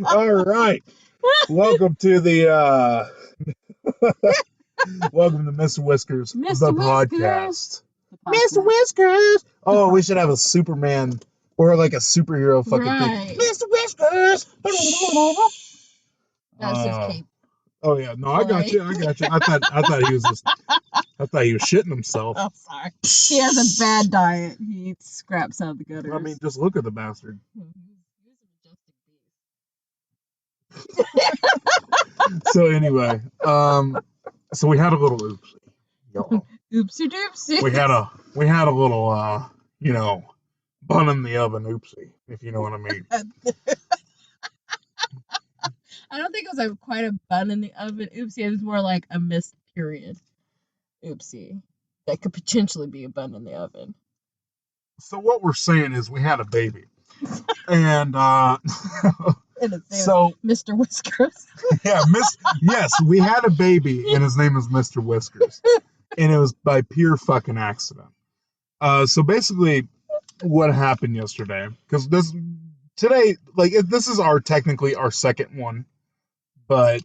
All right. Welcome to the welcome to Mr. Whiskers, the podcast. Mr. Whiskers. Oh, we should have a Superman or like a superhero fucking thing. Mr. Whiskers. That's his cape. Oh yeah, no, I got you. I thought he was shitting himself. Oh, sorry. He has a bad diet. He eats scraps out of the gutters. I mean, just look at the bastard. So anyway, so we had a little oopsie. Y'all. Oopsie doopsie. We had a little bun in the oven oopsie, if you know what I mean. I don't think it was quite a bun in the oven oopsie. It was more like a missed period oopsie that could potentially be a bun in the oven. So what we're saying is we had a baby, and so Mr. Whiskers. Yeah, yes, we had a baby, and his name is Mr. Whiskers, and it was by pure fucking accident. So basically, what happened yesterday? Because this is technically our second one, but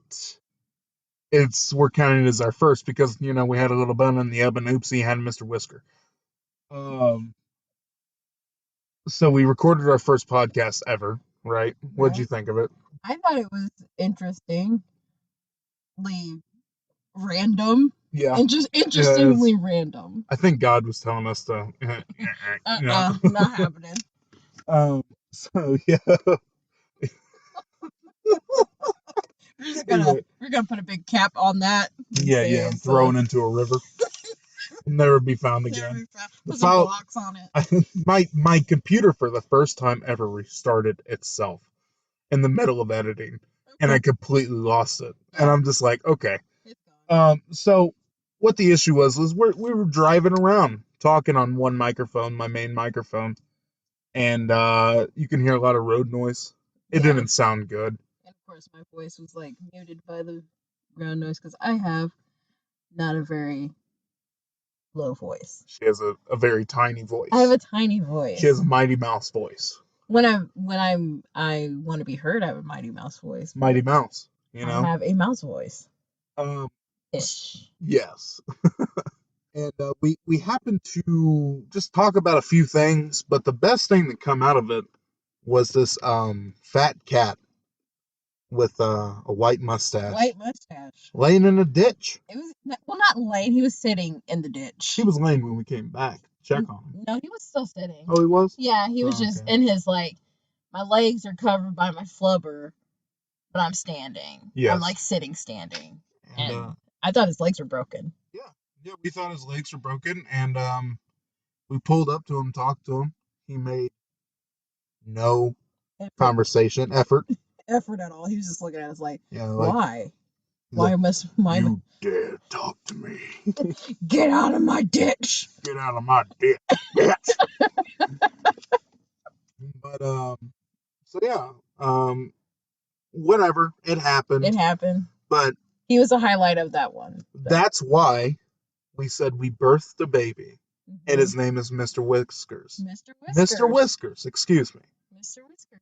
we're counting it as our first because we had a little bun in the oven. Oopsie, had Mr. Whisker. So we recorded our first podcast ever, right? What'd you think of it? I thought it was interestingly random. Yeah. And just interestingly random. I think God was telling us to. Not happening. So yeah. We're gonna put a big cap on that. Yeah. Thrown into a river. Never be found again. Put some blocks on it. My computer for the first time ever restarted itself in the middle of editing, and I completely lost it. And I'm just like, okay. So what the issue was we were driving around talking on one microphone, my main microphone, and you can hear a lot of road noise. It didn't sound good. And of course, my voice was muted by the ground noise because I have not a very low voice. She has a very tiny voice. I have a tiny voice. She has a Mighty Mouse voice. When I want to be heard, I have a Mighty Mouse voice. Mighty Mouse, I have a mouse voice. Ish. Yes. And we happened to just talk about a few things, but the best thing that come out of it was this fat cat with a white mustache. Laying in a ditch. It was not laying. He was sitting in the ditch. He was laying when we came back to check on him. No, he was still sitting. Oh, he was? Yeah, he was just in his my legs are covered by my flubber, but I'm standing. Yes. I'm sitting standing. And I thought his legs were broken. Yeah, we thought his legs were broken, and we pulled up to him, talked to him. He made no conversation, effort at all. He was just looking at us why? Why must my... You dare talk to me. Get out of my ditch. Get out of my ditch, bitch. But, so yeah, whatever. It happened. But he was a highlight of that one. So. That's why we said we birthed a baby, and his name is Mr. Whiskers. Mr. Whiskers, excuse me. Mr. Whiskers.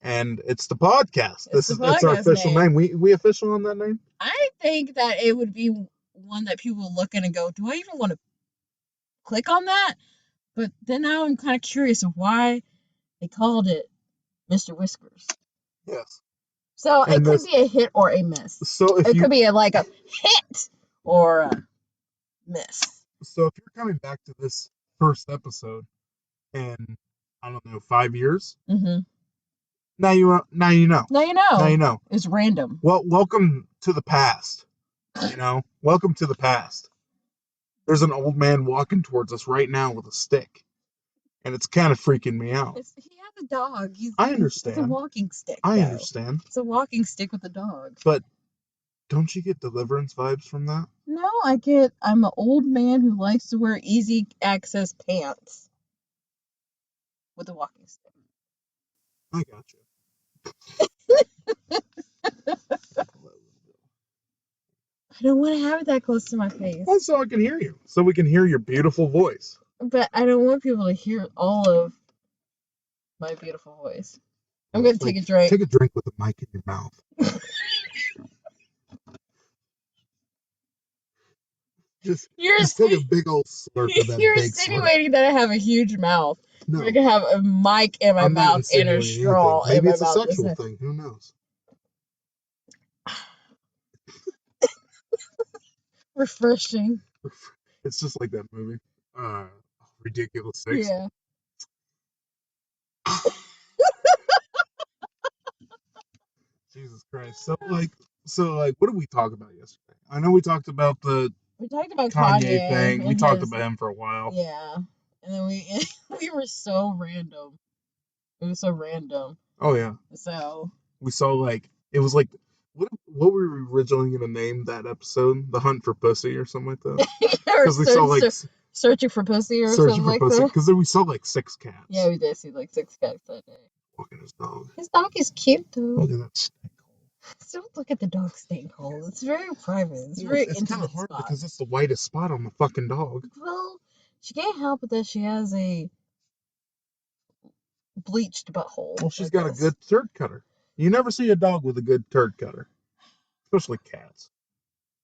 And it's the podcast. That's our official name. We official on that name? I think that it would be one that people look in and go, do I even want to click on that? But then now I'm kind of curious of why they called it Mr. Whiskers. Yes. So it could be a hit or a miss. So it could be a hit or a miss. So if you're coming back to this first episode in, I don't know, 5 years, now you know. It's random. Well, welcome to the past. Welcome to the past. There's an old man walking towards us right now with a stick, and it's kind of freaking me out. He has a dog. I understand. It's a walking stick. I understand. It's a walking stick with a dog. But don't you get Deliverance vibes from that? No, I'm an old man who likes to wear easy access pants with a walking stick. I got you. I don't want to have it that close to my face. Well, so I can hear you. So we can hear your beautiful voice. But I don't want people to hear all of my beautiful voice. I'm gonna take a drink. Take a drink with the mic in your mouth. Just take a big old slurp of that You're big insinuating that I have a huge mouth. No. I can have a mic in my mouth and a straw in my mouth. Maybe it's a sexual thing. Who knows? Refreshing. It's just like that movie. Ridiculous Six. Yeah. Jesus Christ. So what did we talk about yesterday? I know we talked about Kanye thing. We talked about him for a while. Yeah. And then we were so random. It was so random. Oh yeah. So we saw it was like what were we originally gonna name that episode? The Hunt for Pussy or something like that? Because we saw searching for pussy or something like that. Because we saw 6 cats. Yeah, we did see 6 cats that day. Look at his dog. His dog is cute though. Look at that stink hole. Don't look at the dog stink hole. It's very private. It's very intimate. It's kind of hard because it's the whitest spot on the fucking dog. Well, she can't help it that she has a bleached butthole. Well, she's got a good turd cutter. You never see a dog with a good turd cutter, especially cats.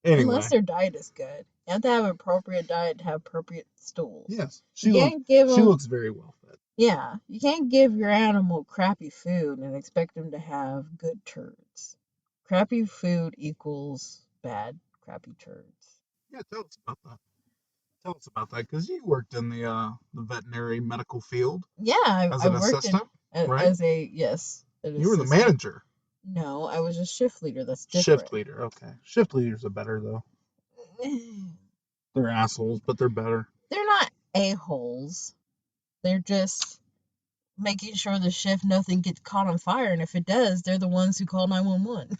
Anyway. Unless their diet is good. You have to have an appropriate diet to have appropriate stools. Yes. She looks very well fed. Yeah. You can't give your animal crappy food and expect them to have good turds. Crappy food equals bad, crappy turds. Yeah, tell us about that. Tell us about that, because you worked in the veterinary medical field. Yeah, I worked assistant, right? Yes. You were the manager. No, I was a shift leader. That's different. Shift leader, okay. Shift leaders are better, though. They're assholes, but they're better. They're not a-holes. They're just making sure the shift nothing gets caught on fire, and if it does, they're the ones who call 911.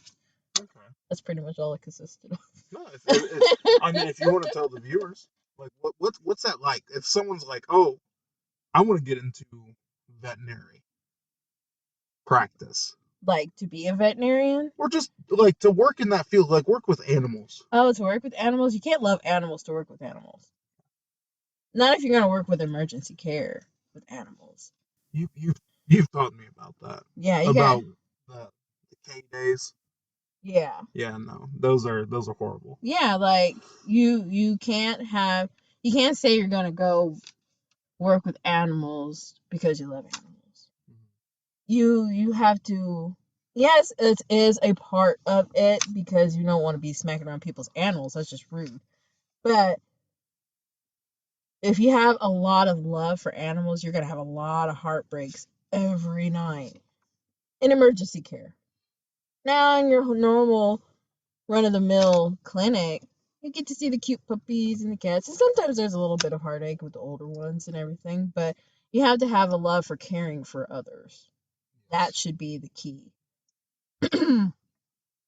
Okay. That's pretty much all it consisted of. No, I mean, if you want to tell the viewers, like, what's that like? If someone's like, oh, I want to get into veterinary practice. Like, to be a veterinarian? Or just, like, to work in that field, like, work with animals. Oh, to work with animals? You can't love animals to work with animals. Not if you're going to work with emergency care with animals. You've taught me about that. Yeah, about the K days. Yeah. Yeah, no. Those are horrible. Yeah, like, you can't say you're going to go work with animals because you love animals. You have to, yes, it is a part of it because you don't want to be smacking around people's animals. That's just rude. But if you have a lot of love for animals, you're going to have a lot of heartbreaks every night in emergency care. Now, in your normal run-of-the-mill clinic, you get to see the cute puppies and the cats. And sometimes there's a little bit of heartache with the older ones and everything, but you have to have a love for caring for others. That should be the key. Not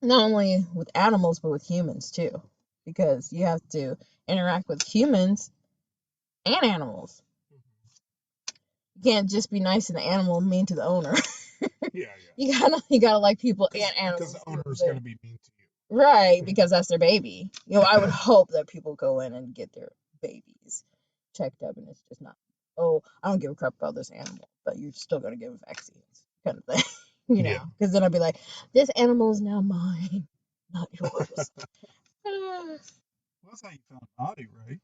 only with animals, but with humans too. Because you have to interact with humans and animals. You can't just be nice to the animal and mean to the owner. Yeah. You gotta like people and animals. Because the owner's gonna be mean to you. Right, because that's their baby. I would hope that people go in and get their babies checked up and it's just not, oh, I don't give a crap about this animal, but you're still gonna give them vaccines. Kind of thing, because then I'd be like, this animal is now mine, not yours. Well, that's how you found Audie, right?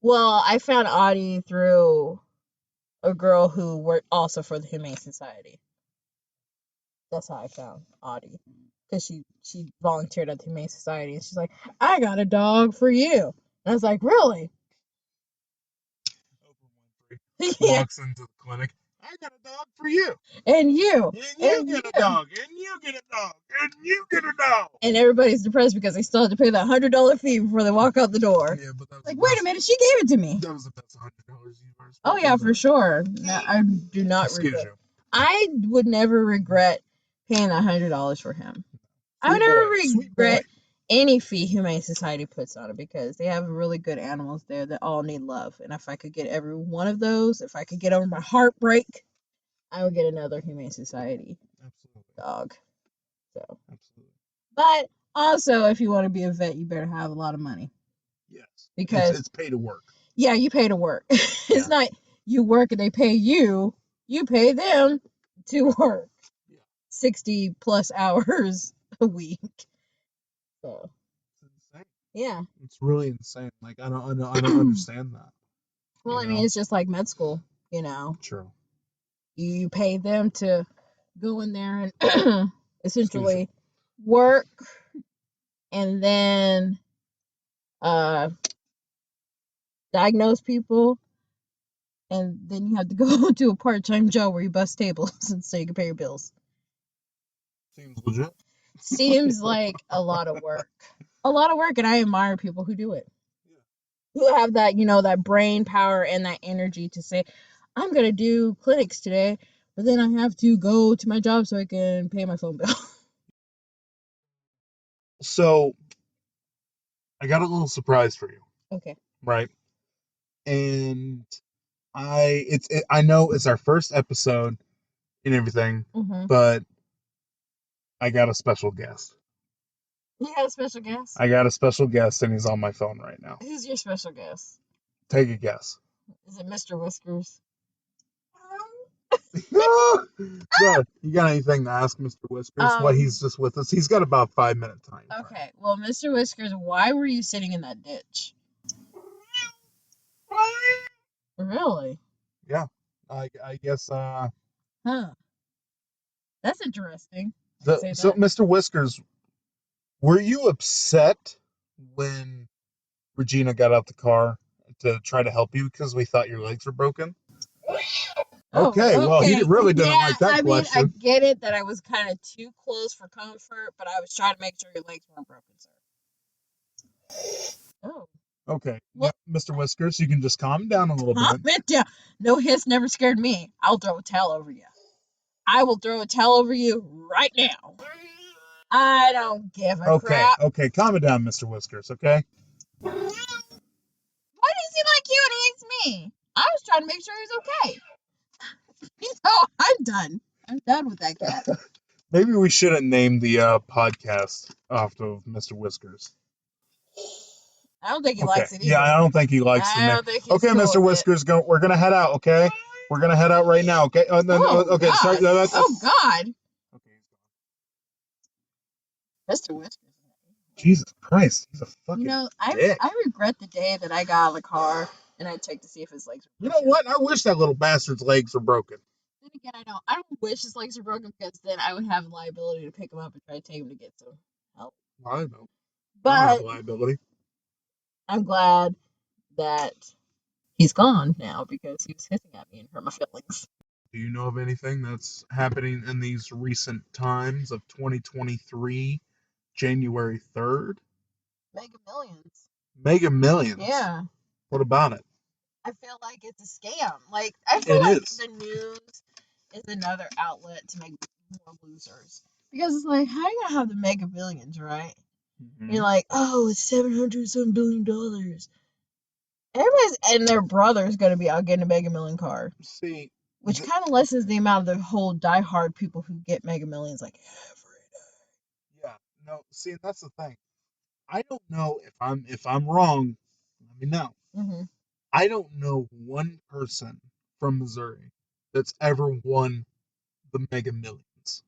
Well, I found Audie through a girl who worked also for the Humane Society. That's how I found Audie, because she volunteered at the Humane Society, and she's like, I got a dog for you. And I was like, really? Oprah Winfrey walks into the clinic. I got a dog for you. And you. And you get a dog. And you get a dog. And you get a dog. And everybody's depressed because they still have to pay that $100 fee before they walk out the door. Yeah, but that was like, wait a minute, she gave it to me. That was the best $100 you ever spent. Oh, yeah, for sure. No, I do not regret. I would never regret paying that $100 for him. I would never regret any fee Humane Society puts on it because they have really good animals there that all need love. And if I could get every one of those, if I could get over my heartbreak, I would get another Humane Society dog. So, absolutely. But also, if you want to be a vet, you better have a lot of money. Yes. Because it's pay to work. Yeah, you pay to work. It's not you work and they pay you. You pay them to work. Yeah. 60 plus hours a week. So It's insane. yeah. It's really insane. Like I don't understand that. Well, You I mean, know? it's just like med school, you know. True. You pay them to go in there and Excuse essentially work and then diagnose people, and then you have to go to a part-time job where you bust tables so you can pay your bills. Seems legit. Seems like a lot of work. A lot of work, and I admire people who do it. Yeah. Who have that, you know, that brain power and that energy to say, I'm going to do clinics today, but then I have to go to my job so I can pay my phone bill. So I got a little surprise for you, Okay. right? And I know it's our first episode and everything, Mm-hmm. but I got a special guest. You got a special guest? I got a special guest, and he's on my phone right now. Who's your special guest? Take a guess. Is it Mr. Whiskers? So, you got anything to ask Mr. Whiskers? Well, he's just with us. He's got about 5 minutes time. Okay. Well, Mr. Whiskers, why were you sitting in that ditch? Really? Yeah. I guess Huh. That's interesting. so Say so that. Mr. Whiskers, were you upset when Regina got out the car to try to help you because we thought your legs were broken? Okay, well, he really didn't like that question. I mean, I get it that I was kind of too close for comfort, but I was trying to make sure your legs weren't broken, sir. Oh. Okay, Well, Mr. Whiskers, you can just calm down a little bit. calm it down. No hiss never scared me. I'll throw a towel over you. I will throw a towel over you right now. I don't give a crap. Okay, calm it down, Mr. Whiskers, okay? Why does he like you and hates me? I was trying to make sure he was okay. You know, I'm done. I'm done with that cat. Maybe we shouldn't name the podcast after Mr. Whiskers. I don't think he likes it either. Yeah, I don't think he likes the name. I don't think he's Okay, cool Mr. with Whiskers, we're gonna head out, okay? We're gonna head out right now, okay? Oh, Okay, God. sorry. Oh, God. Okay. Mr. Whiskers. Jesus Christ, he's a fucking You know, dick. I regret the day that I got out of the car and I checked to see if his legs were You broken. know what? I wish that little bastard's legs were broken. Then again, I don't wish his legs were broken because then I would have liability to pick him up and try to take him to get some help. I don't know. I don't But have liability. I'm glad that he's gone now because he was hissing at me and hurt my feelings. Do you know of anything that's happening in these recent times of 2023, January 3rd? Mega Millions. Mega Millions? Yeah. What about it? I feel like it's a scam. Like, I feel It like is. the news is another outlet to make more losers. Because it's like, how are you going to have the Mega Millions, right? Mm-hmm. You're like, oh, it's $700 billion. Everybody's and their brother's going to be out getting a Mega Million car. See, which kind of lessens the amount of the whole diehard people who get Mega Millions like every day. Yeah, no. See, that's the thing. I don't know if I'm wrong. Let me know. Mm-hmm. I don't know one person from Missouri that's ever won the Mega Millions.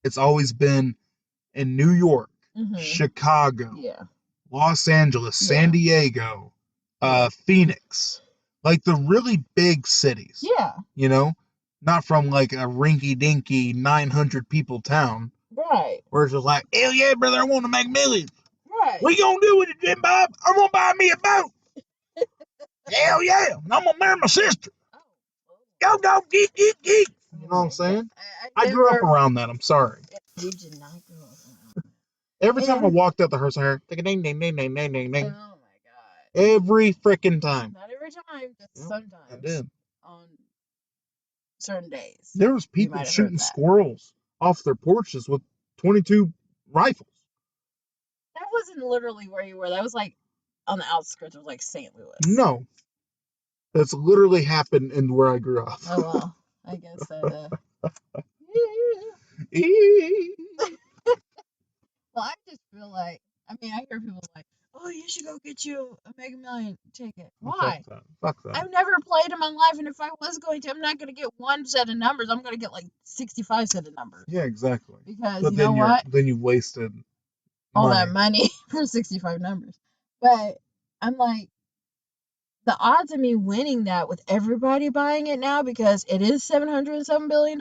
It's always been in New York, Chicago, Los Angeles, San Diego, Phoenix, like the really big cities. Yeah. You know, not from like a rinky-dinky 900 people town. Right. Where it's just like, hell yeah, brother, I want to make millions. Right. What you gonna do with it, Jim Bob? I'm gonna buy me a boat. Hell yeah, and I'm gonna marry my sister. Go, geek, geek, geek. You know what I'm saying? I grew up around that. I'm sorry. You did not grow up around that. Every time I walked out the house, I heard ding, ding, ding, ding, ding, ding, ding. Oh my God. Every freaking time. Not every time, just sometimes. I did. On certain days. There was people shooting squirrels off their porches with 22 rifles. That wasn't literally where you were. That was like on the outskirts of like St. Louis. No. That's literally happened in where I grew up. Oh, well. I guess that, well, I just feel like, I mean, I hear people like, oh, you should go get you a Mega Million ticket. Why? Fuck that. I've never played in my life, and if I was going to, I'm not going to get one set of numbers. I'm going to get like 65 set of numbers. Yeah, exactly. Because But you then know what? Then you wasted all money. that money for 65 numbers. But I'm like, the odds of me winning that with everybody buying it now, because it is $707 billion,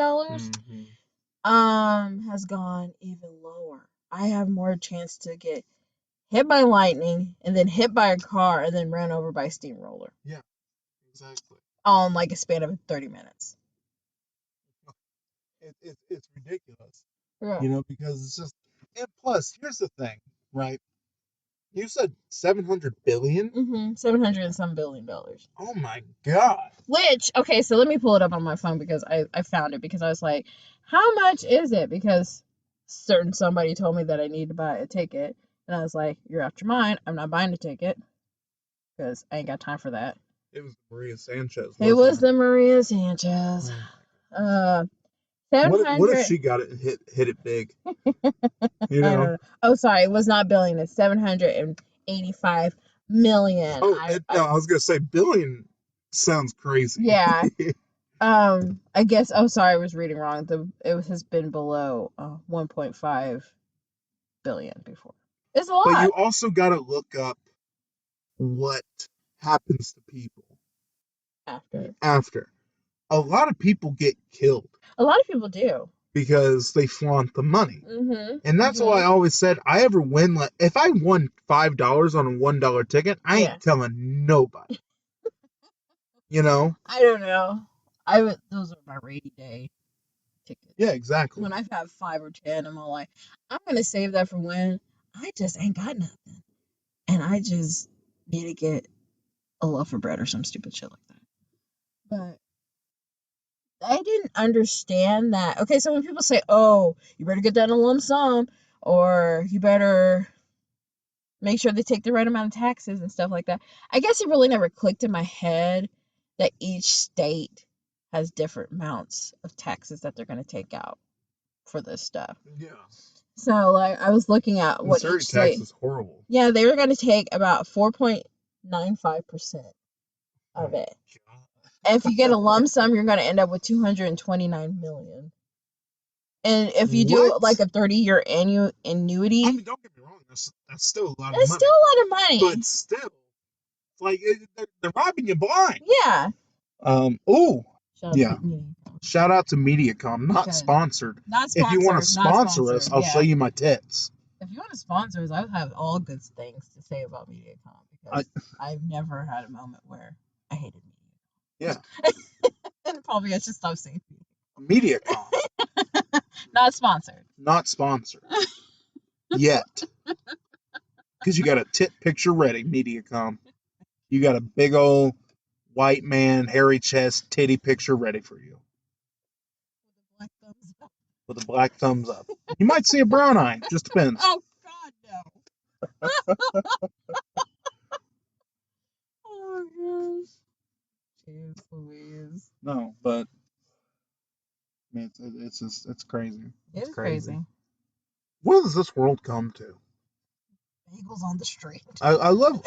has gone even lower. I have more chance to get hit by lightning and then hit by a car and then ran over by a steamroller. Yeah, exactly. On like a span of 30 minutes. It's ridiculous. Yeah. You know, because it's just, and plus, here's the thing, right? You said 700 billion? 700 and some billion. Oh my God. Which, okay, so let me pull it up on my phone because I found it because I was like, how much is it? Because somebody told me that I need to buy a ticket. And I was like, you're out your mind. I'm not buying a ticket because I ain't got time for that. It was Maria Sanchez. It was the Maria Sanchez. 700. What if she got it and hit it big? You know? I don't know. Oh, sorry, it was not billion. It's 785 million. Oh, I was gonna say billion sounds crazy. Yeah. I guess. Oh, sorry, I was reading wrong. It has been below 1.5 billion before. It's a lot. But you also got to look up what happens to people after. A lot of people get killed. A lot of people do. Because they flaunt the money. And that's why I always said, if I won $5 on a $1 ticket, I ain't telling nobody. You know? I don't know. Those are my rainy day tickets. Yeah, exactly. When I've had 5 or 10, I'm all like, I'm gonna save that for when I just ain't got nothing, and I just need to get a loaf of bread or some stupid shit like that. But I didn't understand that. Okay, so when people say, "Oh, you better get that in a lump sum," or "You better make sure they take the right amount of taxes and stuff like that," I guess it really never clicked in my head that each state has different amounts of taxes that they're going to take out for this stuff. Yeah. So, like, I was looking at what Missouri each state. tax is horrible. Yeah, they were going to take about 4.95% of it. And if you get a lump sum, you're going to end up with 229 million. And if you do like a 30-year annuity, I mean, don't get me wrong, that's still a lot of money. It's still a lot of money. But still, it's like they're robbing you blind. Yeah. Shout out to MediaCom, not sponsored. If you want to sponsor us, I'll show you my tits. If you want to sponsor us, I have all good things to say about MediaCom because I've never had a moment where I hated MediaCom. Yeah. And probably I should stop saying MediaCom. Not sponsored. Not sponsored. Yet. Because you got a tit picture ready, MediaCom. You got a big old white man, hairy chest, titty picture ready for you. With a black thumbs up. You might see a brown eye. Just depends. Oh, God, no. Oh, gosh. Jeez Louise. No, but it's crazy. It's crazy. What does this world come to? Bagels on the street. I love.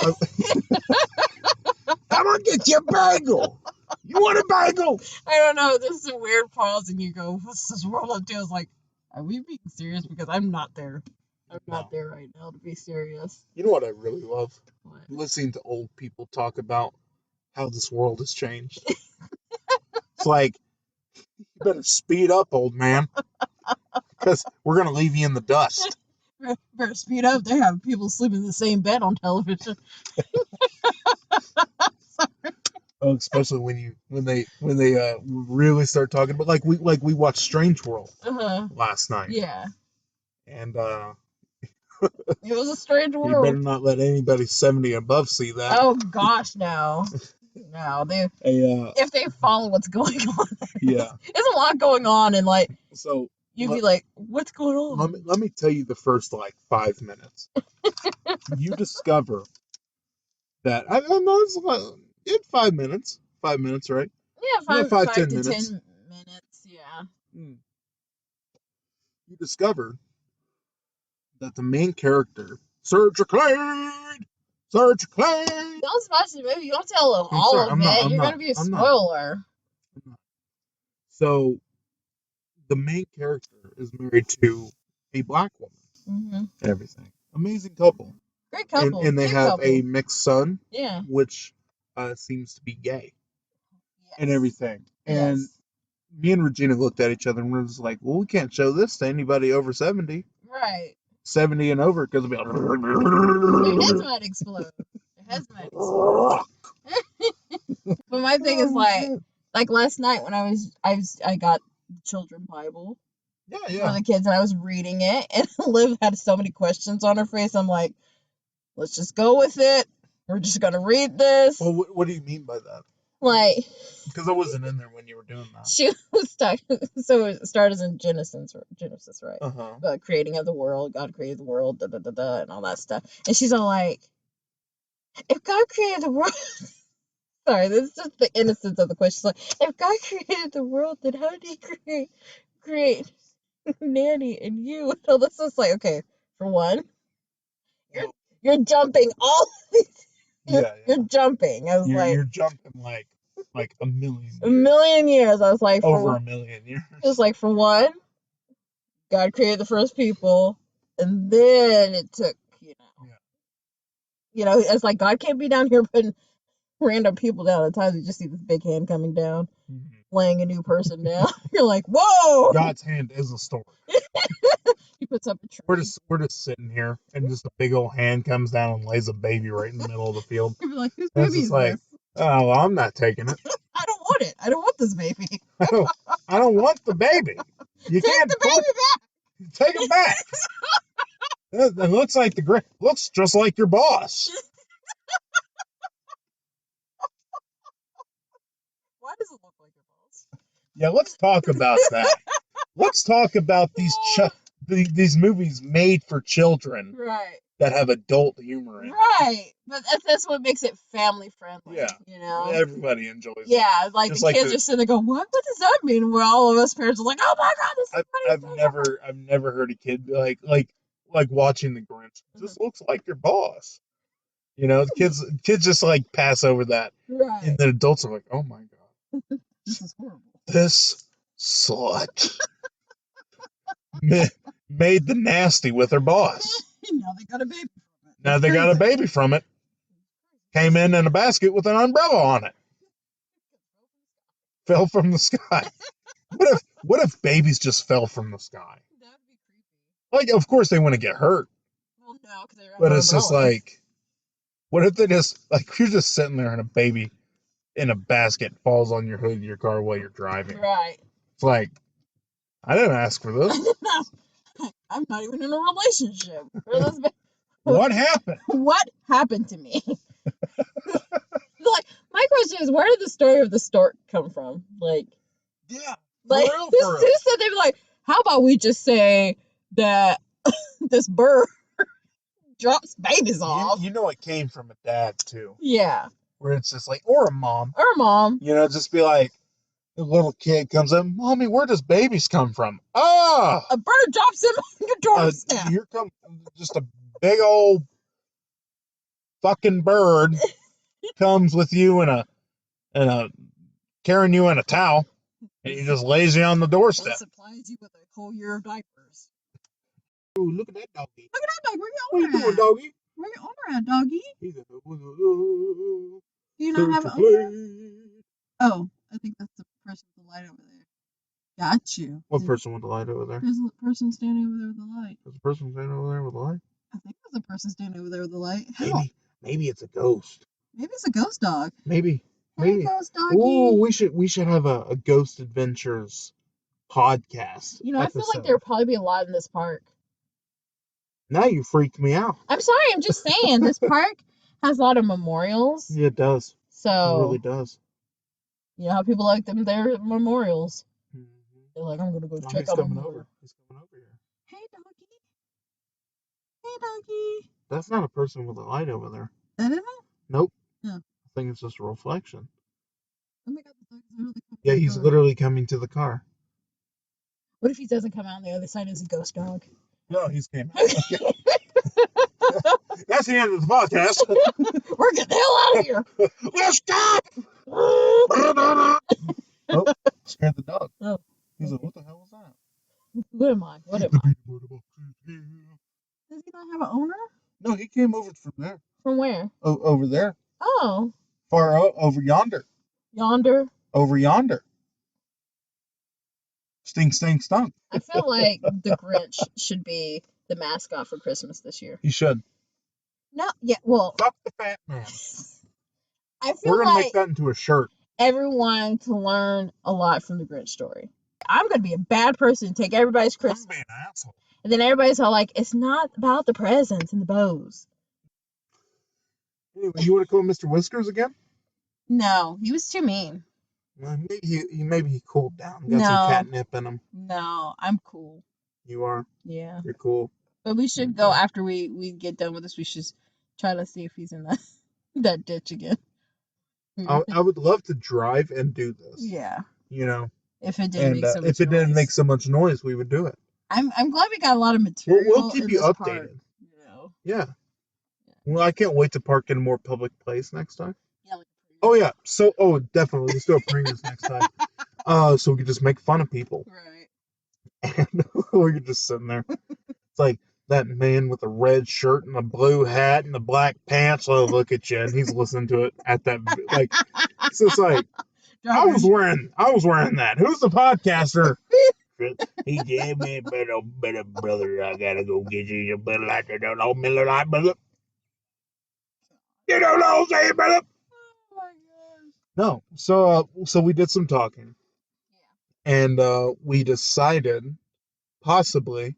Come on, get your bagel. You want a bagel? I don't know. This is a weird pause, and you go, "What's this world up to?" I was like, "Are we being serious?" Because I'm not there. I'm not there right now to be serious. You know what I really love? What? Listening to old people talk about how this world has changed. It's like, you better speed up, old man, because we're gonna leave you in the dust. Better speed up. They have people sleeping in the same bed on television. Oh, especially when they really start talking about like we watched Strange World last night. Yeah. And it was a strange world. You better not let anybody 70 and above see that. Oh gosh, no. No, if they follow what's going on. Yeah. There's a lot going on, and like so you'd be like, what's going on? Let me tell you the first like 5 minutes. You discover that I don't know, it's 5 minutes. 5 minutes, right? Yeah, 5 10 to minutes. 10 minutes, yeah. You discover that the main character, Serge Acclaim, Search claim. Don't smash the movie. You don't tell them I'm all sorry, of I'm it. not- I'm You're not- gonna be a I'm not. spoiler. So, the main character is married to a black woman Mm-hmm. and everything. Amazing couple. Great couple. And they Cute have couple. a mixed son, Yeah. which seems to be gay Yes. and everything. And Yes. me and Regina looked at each other and we was like, well, we can't show this to anybody over 70. Right. 70 and over, because it'll be Their heads like... might explode. Their heads might explode. But my thing is like last night when I got the children Bible for the kids and I was reading it and Liv had so many questions on her face. I'm like, let's just go with it. We're just gonna read this. Well, what do you mean by that? Like, because I wasn't in there when you were doing that. She was stuck. So it started in Genesis, right? Uh-huh. The creating of the world, God created the world, and all that stuff. And she's all like, if God created the world, sorry, this is just the innocence of the question. She's like, if God created the world, then how did He create Nanny and you? So this is like, okay, for one, you're jumping all these. You're jumping. I was you're jumping like a million years. A million years. I was like, over a million years. It was like, for one, God created the first people, and then it took, it's like God can't be down here putting random people down at times. You just see this big hand coming down, laying a new person down. You're like, whoa! God's hand is a story. He puts up a tree. We're just sitting here, and just a big old hand comes down and lays a baby right in the middle of the field. You'd be like, whose baby is like, this? Oh, well, I'm not taking it. I don't want it. I don't want this baby. I don't want the baby. You can't the baby back. Take it back. It looks like looks just like your boss. Why does it look like your boss? Yeah, let's talk about that. Let's talk about these movies made for children, right? That have adult humor in it. Right, but that's what makes it family friendly. Yeah, everybody enjoys it. Yeah, like just the kids are sitting there going, "What? What does that mean?" Where all of us parents are like, "Oh my God, this is funny." I've never heard a kid be like watching The Grinch. This looks like your boss. Kids just like pass over that, right? And the adults are like, "Oh my God, this is horrible. This slut made the nasty with her boss." Now they got a baby from it. Came in a basket with an umbrella on it. Fell from the sky. What if babies just fell from the sky? That'd be creepy. Like, of course they want to get hurt. Well, no, because they're But it's just like, what if they just you're just sitting there and a baby in a basket falls on your hood of your car while you're driving? Right. It's like, I didn't ask for this. I'm not even in a relationship. What happened? What happened to me? Like, my question is, where did the story of the stork come from? Like, yeah, like who said they were like, how about we just say that this bird drops babies off? You know it came from a dad too. Yeah. Where it's just like, or a mom. Just be like, the little kid comes in, "Mommy, where does babies come from?" Oh! A bird drops them on your doorstep. Here comes just a big old fucking bird comes with you and a carrying you in a towel, and he just lays you on the doorstep. And supplies you with a whole year of diapers. Ooh, look at that doggy. Look at that doggy. What you doing, doggy? Where your owner at, doggy? He's at Do you not have an owner? Oh, I think that's the person with the light over there. Got you. What person with the light over there? There's a person standing over there with the light. There's a person standing over there with the light? I think there's a person standing over there with the light. Maybe it's a ghost. Maybe it's a ghost dog. Maybe. Hey, ghost doggy. Ooh, we should have a Ghost Adventures podcast. I feel like there would probably be a lot in this park. Now you freaked me out. I'm sorry, I'm just saying, this park has a lot of memorials. Yeah, it does. So it really does. You know how people like their memorials. Mm-hmm. They're like, I'm gonna go check out coming over. He's coming over here. Hey, doggy. Hey, doggy. That's not a person with a light over there. That isn't? Nope. No. I think it's just a reflection. Oh my God, the dog's literally coming. Yeah, he's literally coming to the car. What if he doesn't come out on the other side as a ghost dog? No, he's came out. That's the end of the podcast. We're getting the hell out of here. Let's stop. Oh, scared the dog. Oh. He's like, what the hell was that? What am I? What am I? Does he not have an owner? No, he came over from there. From where? Over there. Oh. Far over yonder. Yonder? Over yonder. Stink, stink, stunk. I feel like the Grinch should be the mascot for Christmas this year. He should. No, yeah, well. Fuck the fat man. I feel We're going to like make that into a shirt. everyone can learn a lot from the Grinch story. I'm going to be a bad person and take everybody's Christmas. I'm being an asshole. And then everybody's all like, it's not about the presents and the bows. Anyway, you want to call Mr. Whiskers again? No, he was too mean. Well, maybe he cooled down. Got some catnip in him. No, I'm cool. You are? Yeah. You're cool. But we should go after we get done with this. We should try to see if he's in that ditch again. I would love to drive and do this. Yeah. You know. If it didn't make so much if it didn't noise. make so much noise, we would do it. I'm glad we got a lot of material. We'll keep you updated. Part, you know. Yeah. Well, I can't wait to park in a more public place next time. Yeah. Like oh yeah. So definitely let's do a Pringles next time. So we could just make fun of people. Right. And we're just sitting there. It's like that man with the red shirt and the blue hat and the black pants. Oh, look at you! And he's listening to it at that like. So it's like I was wearing that. Who's the podcaster? He gave me a better brother. I gotta go get you a better like I don't know Miller Lite brother. You don't know, say brother. Oh my gosh. No, so we did some talking, and we decided possibly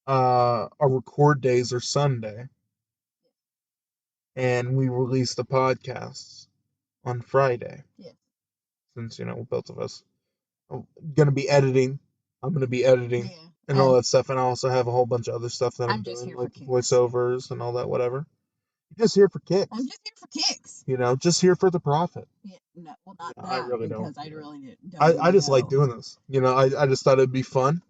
our record days are Sunday, and we release the podcasts on Friday. Yeah. Since both of us are gonna be editing, I'm gonna be editing and all that stuff, and I also have a whole bunch of other stuff that I'm doing, like voiceovers and all that, whatever. You're just here for kicks. I'm just here for kicks. Just here for the profit. Yeah, no, well, not that. I really because don't. I really don't. I just like doing this. I just thought it'd be fun.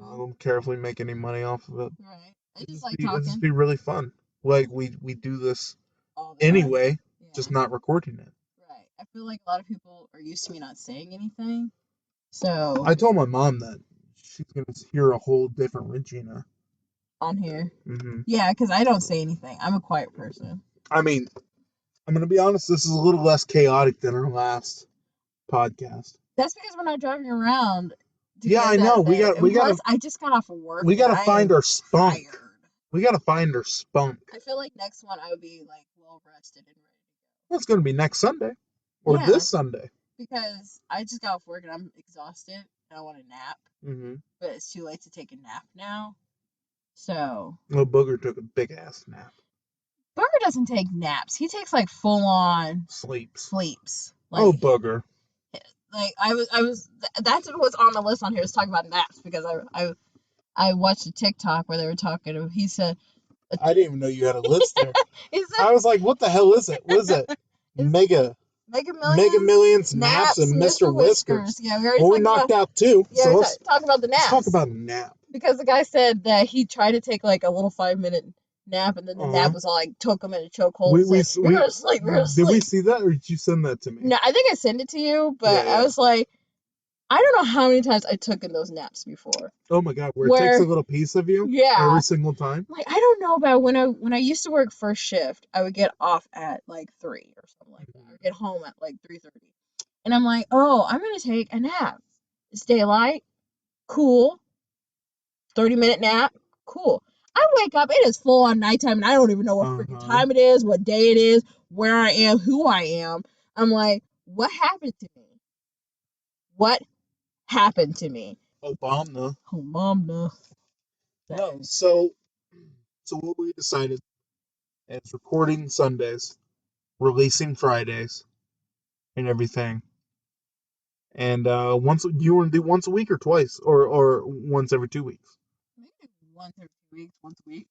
I don't care if we make any money off of it. Right. I just like talking. It'd just be really fun. Like we do this all the anyway, just not recording it. Right. I feel like a lot of people are used to me not saying anything. So I told my mom that she's gonna hear a whole different Regina on here. Mm-hmm. Yeah, because I don't say anything. I'm a quiet person. I mean, I'm gonna be honest. This is a little less chaotic than our last podcast. That's because we're not driving around. Yeah, I know. We got. I just got off of work. We gotta find our spunk. Tired. We gotta find our spunk. I feel like next one I would be like well rested and ready to go. Well, it's gonna be next Sunday, or this Sunday. Because I just got off work and I'm exhausted and I want a nap. Mm-hmm. But it's too late to take a nap now. So. Well, Booger took a big ass nap. Booger doesn't take naps. He takes like full on sleeps. Like, oh, Booger. Like that's what was on the list on here, was talking about naps, because I watched a TikTok where they were talking. He said, I didn't even know you had a list there. Said, I was like, what the hell is it? What is it? Mega Millions, Naps, and Mr. Whiskers. Yeah, we knocked out two. Yeah, so let's talk about the naps. Let's talk about a nap. Because the guy said that he tried to take like a little 5-minute nap, and then the nap was all like took him in a chokehold. We're gonna sleep. Did we see that, or did you send that to me? No, I think I sent it to you, but I was like, I don't know how many times I took in those naps before. Oh my god, where it takes a little piece of you? Yeah. Every single time? Like, I don't know about when I used to work first shift, I would get off at like 3 or something like that. I would get home at like 3:30. And I'm like, oh, I'm gonna take a nap. It's daylight, cool. 30-minute nap, cool. I wake up, it is full on nighttime, and I don't even know what freaking time it is, what day it is, where I am, who I am. I'm like, what happened to me? What happened to me? Obama. No, so what we decided is recording Sundays, releasing Fridays, and everything. And once you want to do once a week or twice, or once every 2 weeks. Maybe once every 2 weeks, once a week.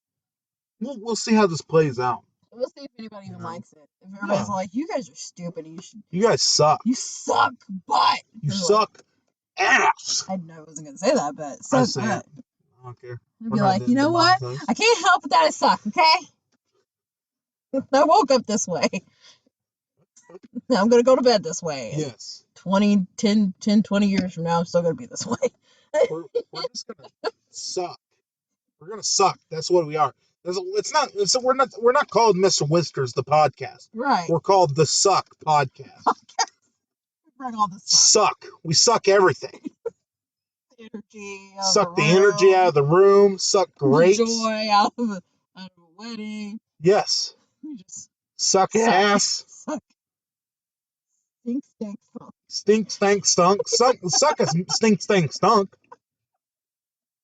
We'll see how this plays out. We'll see if anybody even likes it. If everybody's like, you guys are stupid, you guys suck. You suck butt. You suck ass. I know I wasn't gonna say that, but suck butt. I don't care. I'd be like, you know what? I can't help it that I suck, okay? I woke up this way. I'm going to go to bed this way. Yes. 20 years from now, I'm still going to be this way. We're just going to suck. We're going to suck. That's what we are. We're not called Mr. Whiskers, the podcast. Right. We're called the Suck podcast. Bring all the Suck. We suck everything. Energy Suck the energy out of the room. Suck grapes. Joy out of a wedding. Yes. We just suck ass. Suck. Stink, stank, stunk. Stink, stank, stunk. Suck a stink, stank, stunk.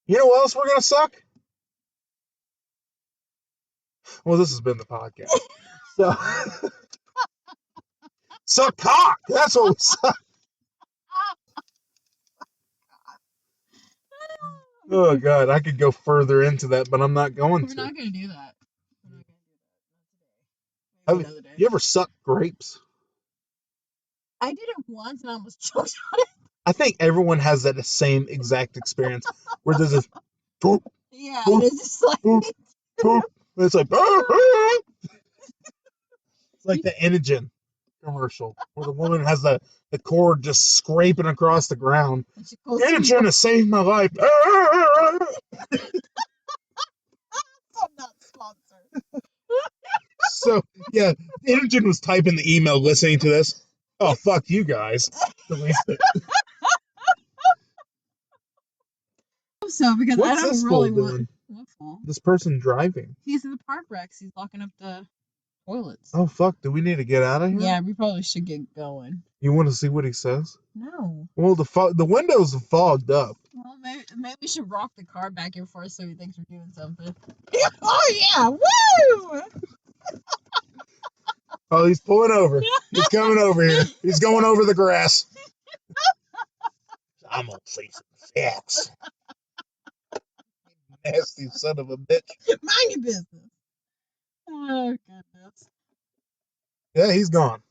You know what else we're going to suck? Well, this has been the podcast. So, suck cock. That's what we suck. Oh, God. I could go further into that, but I'm not going to. We're not going to do that. You ever suck grapes? I did it once and I almost choked on it. I think everyone has that same exact experience where there's this poop. Yeah, poop, and it's just like poop, poop. It's like it's like the Inogen commercial where the woman has the cord just scraping across the ground. Inogen has saved my life. I'm not sponsored. So yeah, Inogen was typing the email listening to this. Oh, fuck you guys. Delete it. So, because What's I don't this really fool want... doing? What fool? This person driving. He's in the park wrecks. He's locking up the toilets. Oh, fuck. Do we need to get out of here? Yeah, we probably should get going. You want to see what he says? No. Well, the windows are fogged up. Well, maybe we should rock the car back and forth so he thinks we're doing something. Oh, yeah. Woo! Oh, he's pulling over. He's coming over here. He's going over the grass. I'm going to see some sex. Nasty son of a bitch. Mind your business. Oh, goodness. Yeah, he's gone.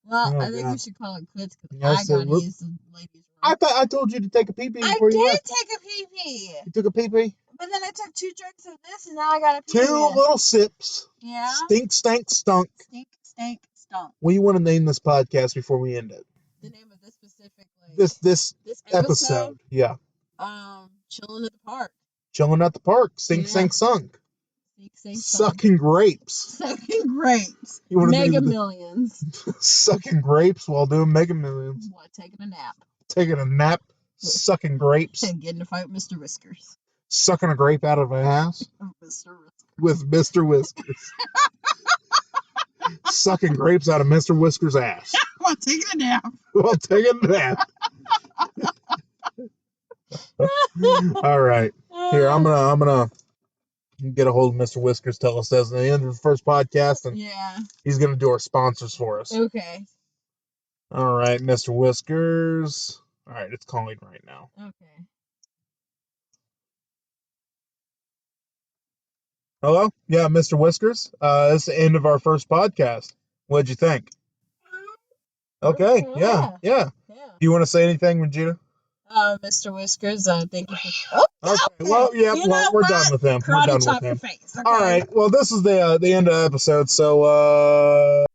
Well, I think we should call it quits because I got to use the ladies' room. I told you to take a pee-pee before you left. I did take a pee-pee. You took a pee-pee? But then I took 2 drinks of this, and now I got a pee-pee. 2 little sips. Yeah. Stink, stank, stunk. Stink, stank, stunk. What do you want to name this podcast before we end it? The name of this specific, like, this episode. Yeah. Chilling at the park. Chilling at the park. Stink, stank, sunk. Stink, stank, sucking grapes. Sucking grapes. You want to Mega Millions. Sucking grapes while doing Mega Millions. What? Taking a nap. Taking a nap. Sucking grapes. And getting to fight with Mr. Whiskers. Sucking a grape out of an ass. Mr. Whiskers. With Mr. Whiskers. Sucking grapes out of Mr. Whiskers' ass. While taking a nap. While taking a nap. All right. Here, I'm gonna get a hold of Mr. Whiskers, tell us that's the end of the first podcast, and he's gonna do our sponsors for us. Okay. All right, Mr. Whiskers. All right, it's calling right now. Okay. Hello? Yeah, Mr. Whiskers. It's the end of our first podcast. What'd you think? Okay, yeah. Do you want to say anything, Regina? Mr. Whiskers, thank you for... Okay, well, yeah, we're done with him. We're done with him. Face, okay? All right, well, this is the end of the episode, so,